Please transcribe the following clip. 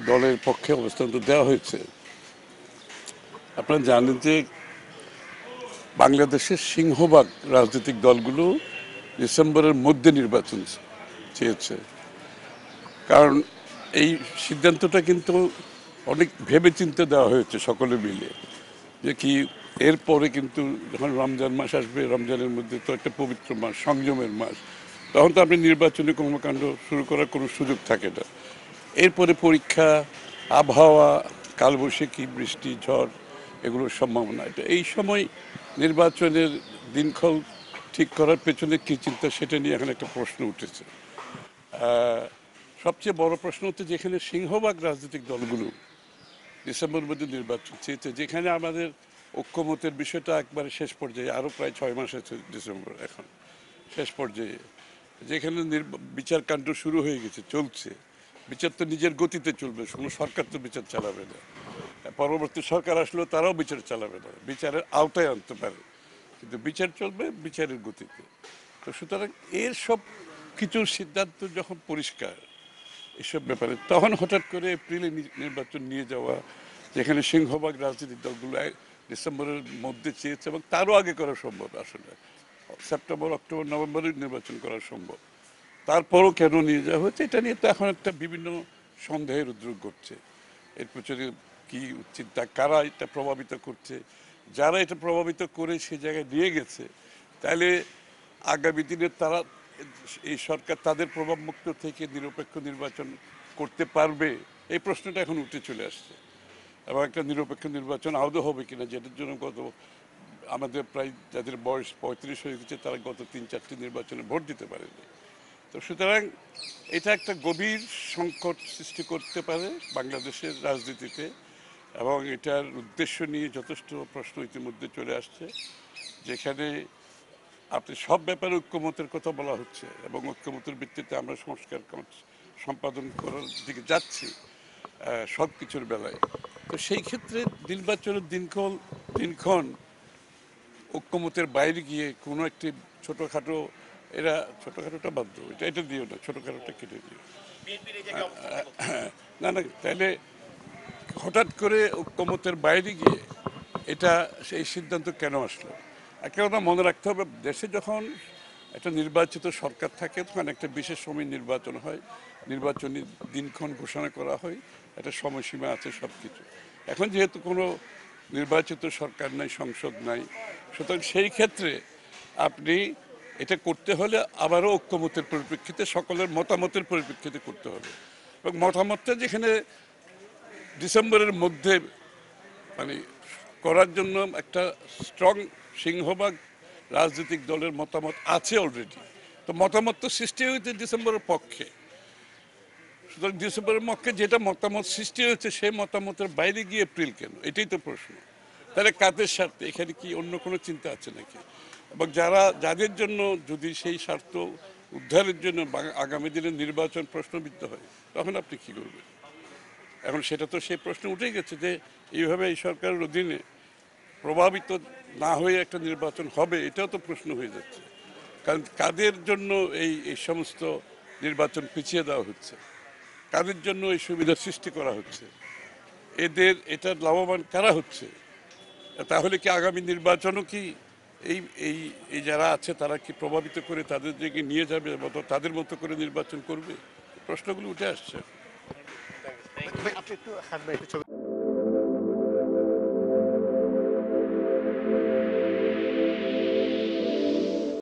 দলের পক্ষে অবস্থান তো দেওয়া হয়েছে। আপনারা জানেন যে বাংলাদেশের সিংহভাগ রাজনৈতিক দলগুলো ডিসেম্বরের মধ্যে নির্বাচন চেয়েছে। কারণ এই সিদ্ধান্তটা কিন্তু অনেক ভেবে চিন্তে দেওয়া হয়েছে সকলে মিলে, যে কি এরপরে কিন্তু যখন রমজান মাস আসবে, রমজানের মধ্যে তো একটা পবিত্র মাস, সংযমের মাস, তখন তো আপনি নির্বাচনী কর্মকাণ্ড শুরু করার কোনো সুযোগ থাকে না। এরপরে পরীক্ষা, আবহাওয়া, কালবৈশাখী, বৃষ্টি, ঝড়, এগুলোর সম্ভাবনা। এটা এই সময় নির্বাচনের দিনক্ষণ ঠিক করার পেছনে কী চিন্তা, সেটা নিয়ে এখন একটা প্রশ্ন উঠেছে। সবচেয়ে বড় প্রশ্ন হচ্ছে যেখানে সিংহভাগ রাজনৈতিক দলগুলো ডিসেম্বরের মধ্যে নির্বাচন চেয়েছে, যেখানে আমাদের ঐক্যমতের বিষয়টা একবারে শেষ পর্যায়ে, আরও প্রায় 6 মাস আছে ডিসেম্বর, এখন শেষ পর্যায়ে, যেখানে বিচার কাণ্ড শুরু হয়ে গেছে, চলছে। বিচার তো নিজের গতিতে চলবে, কোনো সরকার তো বিচার চালাবে না, পরবর্তী সরকার আসলেও তারাও বিচার চালাবে না, বিচারের আওতায় আনতে পারে, কিন্তু বিচার চলবে বিচারের গতিতে। তো সুতরাং এর সব কিছুর সিদ্ধান্ত যখন পরিষ্কার এসব ব্যাপারে, তখন হঠাৎ করে এপ্রিলে নির্বাচন নিয়ে যাওয়া, যেখানে সিংহভাগ রাজনৈতিক দলগুলো ডিসেম্বরের মধ্যে চেয়েছে এবং তারও আগে করা সম্ভব, আসলে সেপ্টেম্বর, অক্টোবর, নভেম্বরে নির্বাচন করা সম্ভব, তারপরও কেন নিয়ে যাওয়া হচ্ছে, এটা নিয়ে তো এখন একটা বিভিন্ন সন্দেহের উদ্রেক ঘটছে। এর পেছনে কি চিন্তা, কারা এটা প্রভাবিত করছে, যারা এটা প্রভাবিত করে সে জায়গায় নিয়ে গেছে, তাহলে আগামী দিনে তারা, এই সরকার তাদের প্রভাবমুক্ত থেকে নিরপেক্ষ নির্বাচন করতে পারবে, এই প্রশ্নটা এখন উঠে চলে আসছে। এবং একটা নিরপেক্ষ নির্বাচন আদৌ হবে কিনা, যেটার জন্য আমাদের প্রায় যাদের বয়স 35 হয়ে গেছে, তারা গত 3-4টি নির্বাচনে ভোট দিতে পারেনি। তো সুতরাং এটা একটা গভীর সংকট সৃষ্টি করতে পারে বাংলাদেশের রাজনীতিতে, এবং এটার উদ্দেশ্য নিয়ে যথেষ্ট প্রশ্ন ইতিমধ্যে চলে আসছে, যেখানে আপনি সব ব্যাপারে ঐক্যমতের কথা বলা হচ্ছে এবং ঐক্যমতের ভিত্তিতে আমরা সংস্কার সম্পাদন করার দিকে যাচ্ছি সব কিছুর বেলায়। তো সেই ক্ষেত্রে নির্বাচনের দিনক্ষণ ঐক্যমতের বাইরে গিয়ে কোনো একটি ছোটোখাটো, এরা ছোটোখাটোটা বাধ্য, এটা দিও না, ছোটোখাটোটা কেটে দিও না, না, তাহলে হঠাৎ করে ঐক্যমতের বাইরে গিয়ে এটা, সেই সিদ্ধান্ত কেন আসলো? একটা কথা মনে রাখতে হবে, দেশে যখন একটা নির্বাচিত সরকার থাকে, তখন একটা বিশেষ সময় নির্বাচন হয়, নির্বাচনী দিনক্ষণ ঘোষণা করা হয়, একটা সময়সীমা আছে, সব কিছু। এখন যেহেতু কোনো নির্বাচিত সরকার নাই, সংসদ নাই, সুতরাং সেই ক্ষেত্রে আপনি এটা করতে হলে আবারও ঐক্যমতের পরিপ্রেক্ষিতে, সকলের মতামতের পরিপ্রেক্ষিতে করতে হবে। এবং মতামতটা যেখানে ডিসেম্বরের মধ্যে মানে করার জন্য একটা স্ট্রং সিংহভাগ রাজনৈতিক দলের মতামত আছে অলরেডি, তো মতামত তো সৃষ্টি হয়েছে ডিসেম্বরের পক্ষে। সুতরাং ডিসেম্বরের পক্ষে যেটা মতামত সৃষ্টি হয়েছে, সেই মতামতের বাইরে গিয়ে এপ্রিল কেন, এটাই তো প্রশ্ন। তাহলে কাদের স্বার্থে, এখানে কি অন্য কোনো চিন্তা আছে নাকি? এবং যাদের জন্য যদি সেই স্বার্থ উদ্ধারের জন্য আগামী দিনে নির্বাচন প্রশ্নবিদ্ধ হয়, তখন আপনি কি করবেন? এখন সেটা তো সেই প্রশ্ন উঠেই গেছে যে এইভাবে এই সরকারের অধীনে প্রভাবিত না হয়ে একটা নির্বাচন হবে, এটাও তো প্রশ্ন হয়ে যাচ্ছে। কারণ কাদের জন্য এই সমস্ত নির্বাচন পিছিয়ে দেওয়া হচ্ছে, কাদের জন্য এই সুবিধা সৃষ্টি করা হচ্ছে, এটার লাভবান কারা হচ্ছে? তাহলে কি আগামী নির্বাচনও কি এই এই এই যারা আছে তারা কি প্রভাবিত করে তাদের দিকে নিয়ে যাবে, তাদের মতো করে নির্বাচন করবে? প্রশ্নগুলো উঠে আসছে। আপনি একটু